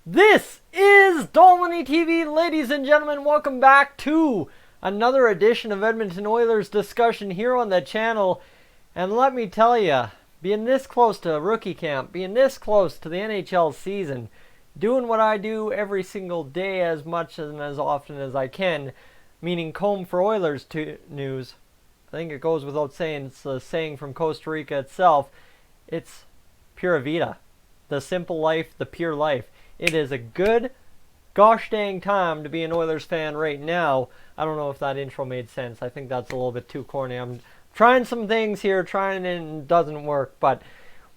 This is Dolynny TV, ladies and gentlemen. Welcome back to another edition of Edmonton Oilers discussion here on the channel. And let me tell you, being this close to rookie camp, being this close to the NHL season, doing what I do every single day as much and as often as I can, meaning comb for Oilers news. I think it goes without saying, it's a saying from Costa Rica itself. It's pura vida, the simple life, the pure life. It is a good gosh dang time to be an Oilers fan right now. I don't know if that intro made sense. I think that's a little bit too corny. I'm trying some things here, trying and it doesn't work. But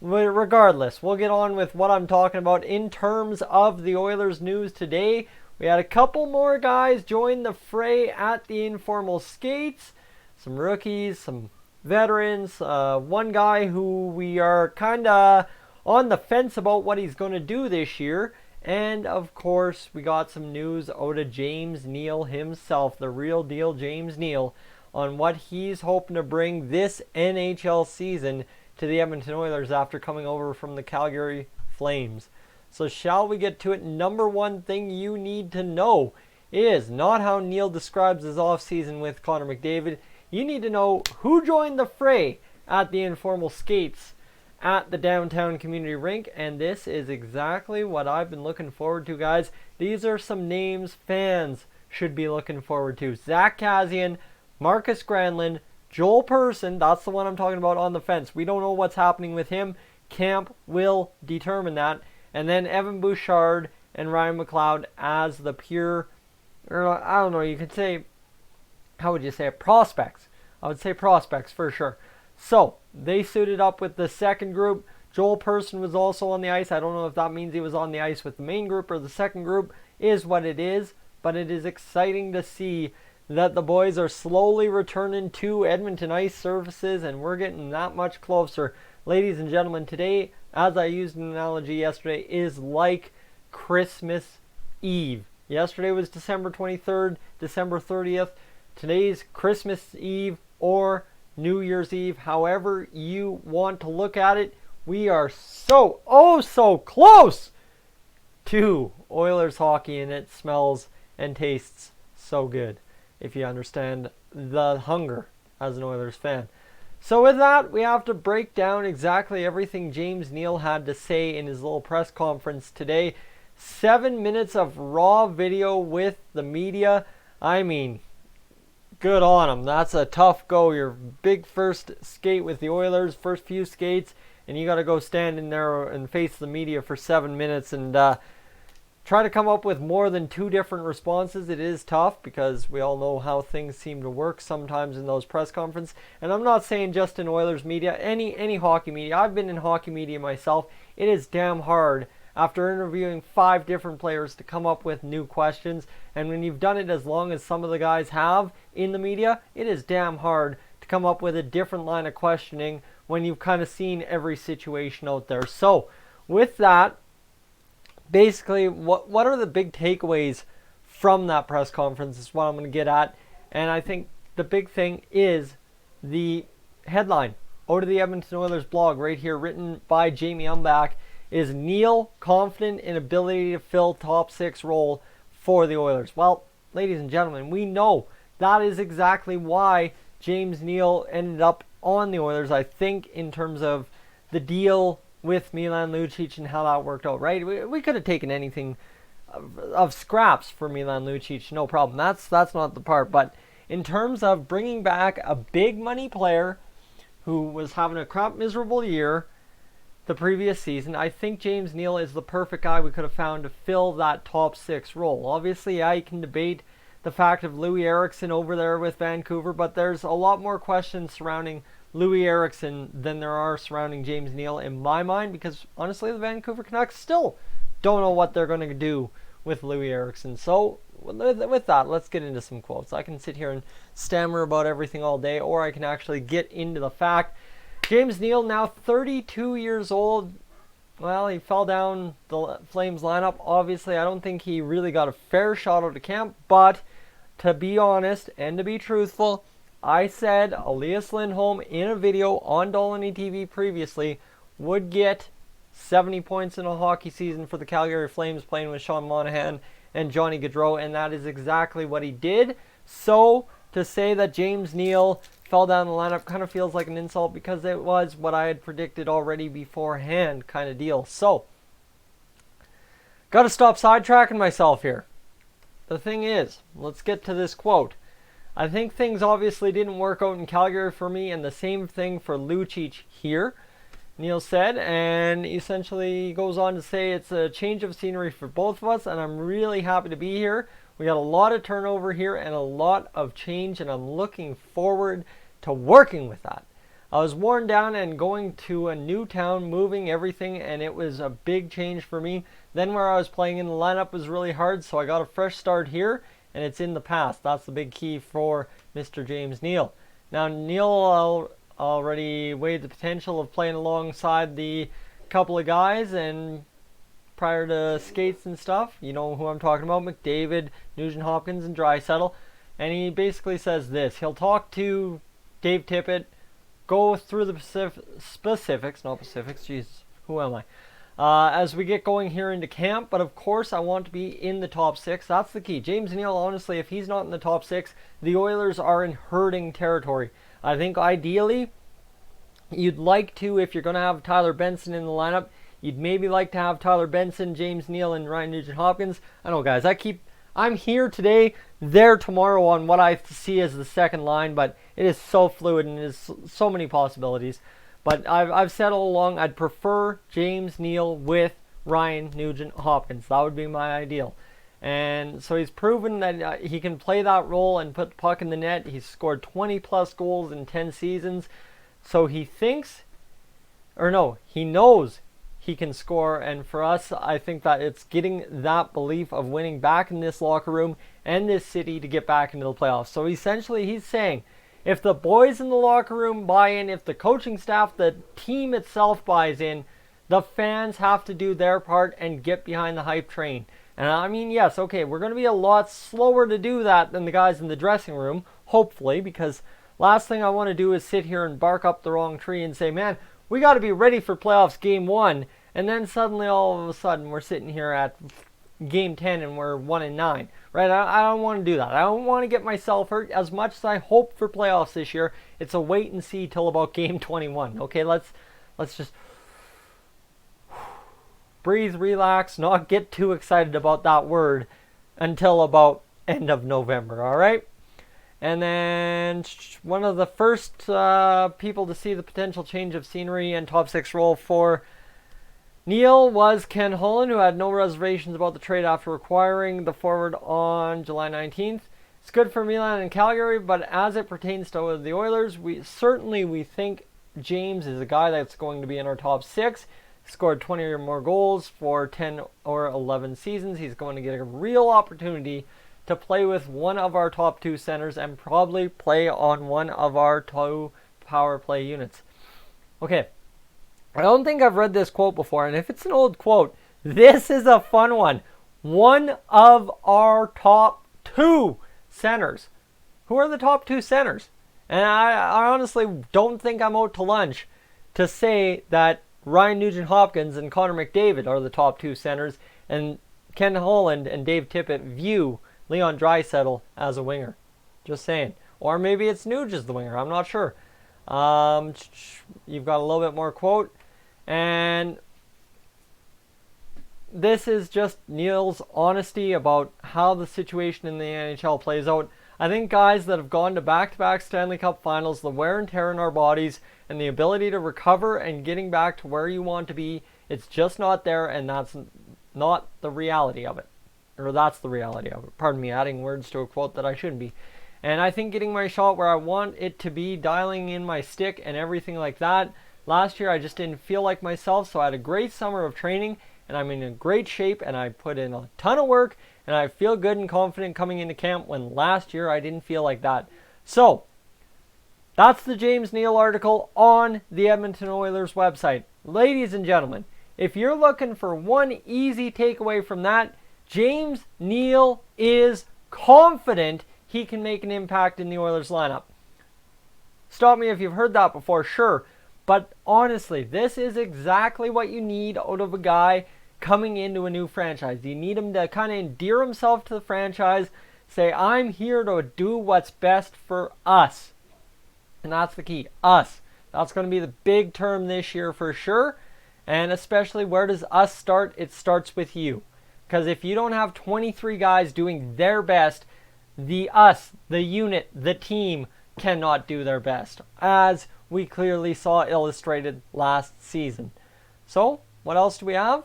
regardless, we'll get on with what I'm talking about in terms of the Oilers news today. We had a couple more guys join the fray at the informal skates. Some rookies, some veterans. One guy who we are kind of on the fence about what he's going to do this year. And, of course, we got some news out of James Neal himself, the real deal James Neal, on what he's hoping to bring this NHL season to the Edmonton Oilers after coming over from the Calgary Flames. So shall we get to it? Number one thing you need to know is not how Neal describes his offseason with Connor McDavid. You need to know who joined the fray at the informal skates at the downtown community rink, and this is exactly what I've been looking forward to, guys. These are some names fans should be looking forward to. Zach Kassian, Marcus Granlund, Joel Persson, that's the one I'm talking about on the fence. We don't know what's happening with him. Camp will determine that. And then Evan Bouchard and Ryan McLeod as the pure, or I don't know, you could say, how would you say it? Prospects. I would say prospects for sure. So, they suited up with the second group. Joel Persson was also on the ice. I don't know if that means he was on the ice with the main group or the second group. Is what it is. But it is exciting to see that the boys are slowly returning to Edmonton ice surfaces, and we're getting that much closer. Ladies and gentlemen, today, as I used an analogy yesterday, is like Christmas Eve. Yesterday was December 23rd, December 30th. Today's Christmas Eve or New Year's Eve, however you want to look at it. We are so close to Oilers hockey, and it smells and tastes so good if you understand the hunger as an Oilers fan. So with that, we have to break down exactly everything James Neal had to say in his little press conference today. 7 minutes of raw video with the media. I mean, good on him. That's a tough go. Your big first skate with the Oilers, first few skates, and you got to go stand in there and face the media for 7 minutes and try to come up with more than 2 different responses. It is tough because we all know how things seem to work sometimes in those press conferences. And I'm not saying just in Oilers media, any hockey media. I've been in hockey media myself. It is damn hard after interviewing 5 different players to come up with new questions. And when you've done it as long as some of the guys have in the media, it is damn hard to come up with a different line of questioning when you've kind of seen every situation out there. So with that, basically, what are the big takeaways from that press conference is what I'm going to get at. And I think the big thing is the headline out of the Edmonton Oilers blog right here, written by Jamie Umbach. Is Neal confident in ability to fill top 6 role for the Oilers? Well, ladies and gentlemen, we know that is exactly why James Neal ended up on the Oilers. I think in terms of the deal with Milan Lucic and how that worked out, right? We could have taken anything of scraps for Milan Lucic, no problem. That's not the part. But in terms of bringing back a big money player who was having a crap miserable year the previous season, I think James Neal is the perfect guy we could have found to fill that top 6 role. Obviously, yeah, you can debate the fact of Louis Eriksson over there with Vancouver, but there's a lot more questions surrounding Louis Eriksson than there are surrounding James Neal in my mind, because honestly, the Vancouver Canucks still don't know what they're going to do with Louis Eriksson. So with that, let's get into some quotes. I can sit here and stammer about everything all day, or I can actually get into the fact. James Neal, now 32 years old. Well, he fell down the Flames lineup. Obviously, I don't think he really got a fair shot out of camp. But to be honest and to be truthful, I said Elias Lindholm in a video on Dolynny TV previously would get 70 points in a hockey season for the Calgary Flames playing with Sean Monahan and Johnny Gaudreau, and that is exactly what he did. So to say that James Neal fell down the lineup kind of feels like an insult because it was what I had predicted already beforehand kind of deal. So, got to stop sidetracking myself here. The thing is, let's get to this quote. I think things obviously didn't work out in Calgary for me, and the same thing for Lucic here, Neal said, and essentially goes on to say it's a change of scenery for both of us, and I'm really happy to be here. We got a lot of turnover here and a lot of change, and I'm looking forward to working with that. I was worn down and going to a new town, moving everything, and it was a big change for me. Then where I was playing in the lineup was really hard, so I got a fresh start here, and it's in the past. That's the big key for Mr. James Neal. Now, Neal already weighed the potential of playing alongside the couple of guys, and prior to skates and stuff, you know who I'm talking about, McDavid, Nugent-Hopkins, and Draisaitl. And he basically says this. He'll talk to Dave Tippett, go through the specifics, not Pacifics, Jesus, who am I? As we get going here into camp, but of course I want to be in the top 6. That's the key. James Neal, honestly, if he's not in the top 6, the Oilers are in hurting territory. I think ideally, you'd like to, if you're going to have Tyler Benson in the lineup, you'd maybe like to have Tyler Benson, James Neal, and Ryan Nugent-Hopkins. I know, guys, I'm here today, there tomorrow on what I see as the second line, but it is so fluid and there's so many possibilities. But I've said all along I'd prefer James Neal with Ryan Nugent-Hopkins. That would be my ideal. And so he's proven that he can play that role and put the puck in the net. He's scored 20-plus goals in 10 seasons. So he knows he can score, and for us, I think that it's getting that belief of winning back in this locker room and this city to get back into the playoffs. So essentially, he's saying, if the boys in the locker room buy in, if the coaching staff, the team itself buys in, the fans have to do their part and get behind the hype train. And I mean, yes, okay, we're going to be a lot slower to do that than the guys in the dressing room, hopefully, because last thing I want to do is sit here and bark up the wrong tree and say, man, we got to be ready for playoffs game 1, and then suddenly all of a sudden we're sitting here at game 10 and we're 1-9, right? I don't want to do that. I don't want to get myself hurt. As much as I hope for playoffs this year, it's a wait and see till about game 21. Okay, let's just breathe, relax, not get too excited about that word until about end of November, all right? And then one of the first people to see the potential change of scenery and top 6 role for Neal was Ken Holland, who had no reservations about the trade after acquiring the forward on July 19th. It's good for Milan and Calgary, but as it pertains to the Oilers, we think James is a guy that's going to be in our top 6. He scored 20 or more goals for 10 or 11 seasons. He's going to get a real opportunity to play with one of our top 2 centers and probably play on one of our 2 power play units. Okay, I don't think I've read this quote before, and if it's an old quote, this is a fun one. One of our top 2 centers. Who are the top 2 centers? And I honestly don't think I'm out to lunch to say that Ryan Nugent-Hopkins and Connor McDavid are the top 2 centers, and Ken Holland and Dave Tippett view Leon Draisaitl as a winger. Just saying. Or maybe it's Nuge as the winger. I'm not sure. You've got a little bit more quote. And this is just Neal's honesty about how the situation in the NHL plays out. I think guys that have gone to back-to-back Stanley Cup finals, the wear and tear in our bodies, and the ability to recover and getting back to where you want to be, it's just not there, and that's not the reality of it. Or that's the reality of it. Pardon me, adding words to a quote that I shouldn't be. And I think getting my shot where I want it to be, dialing in my stick and everything like that. Last year I just didn't feel like myself, so I had a great summer of training, and I'm in a great shape, and I put in a ton of work, and I feel good and confident coming into camp when last year I didn't feel like that. So, that's the James Neal article on the Edmonton Oilers website. Ladies and gentlemen, if you're looking for one easy takeaway from that, James Neal is confident he can make an impact in the Oilers lineup. Stop me if you've heard that before, sure. But honestly, this is exactly what you need out of a guy coming into a new franchise. You need him to kind of endear himself to the franchise, say, I'm here to do what's best for us. And that's the key, us. That's going to be the big term this year for sure. And especially, where does us start? It starts with you. Because if you don't have 23 guys doing their best, the unit, the team cannot do their best, as we clearly saw illustrated last season. So, what else do we have?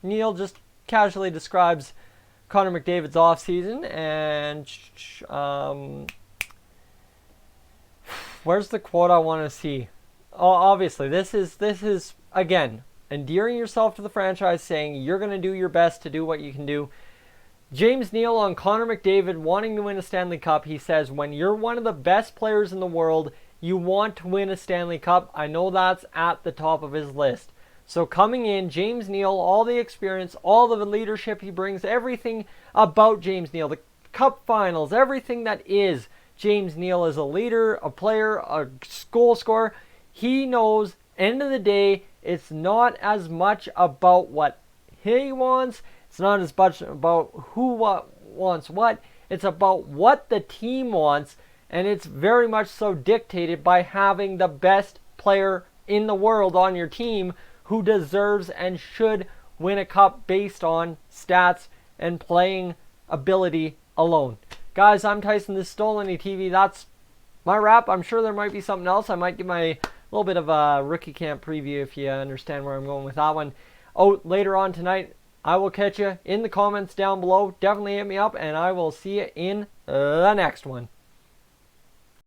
Neal just casually describes Connor McDavid's offseason, and where's the quote I want to see? Oh, obviously, this is again, endearing yourself to the franchise, saying you're going to do your best to do what you can do. James Neal on Connor McDavid wanting to win a Stanley Cup. He says, when you're one of the best players in the world, you want to win a Stanley Cup. I know that's at the top of his list. So coming in, James Neal, all the experience, all the leadership he brings, everything about James Neal, the Cup Finals, everything that is James Neal as a leader, a player, a goal scorer. He knows, end of the day, it's not as much about what he wants. It's not as much about who wants what. It's about what the team wants, and it's very much so dictated by having the best player in the world on your team who deserves and should win a cup based on stats and playing ability alone. Guys, I'm Tyson. This is Dolynny TV. That's my wrap. I'm sure there might be something else. I might give my little bit of a rookie camp preview if you understand where I'm going with that one. Oh, later on tonight, I will catch you in the comments down below. Definitely hit me up, and I will see you in the next one.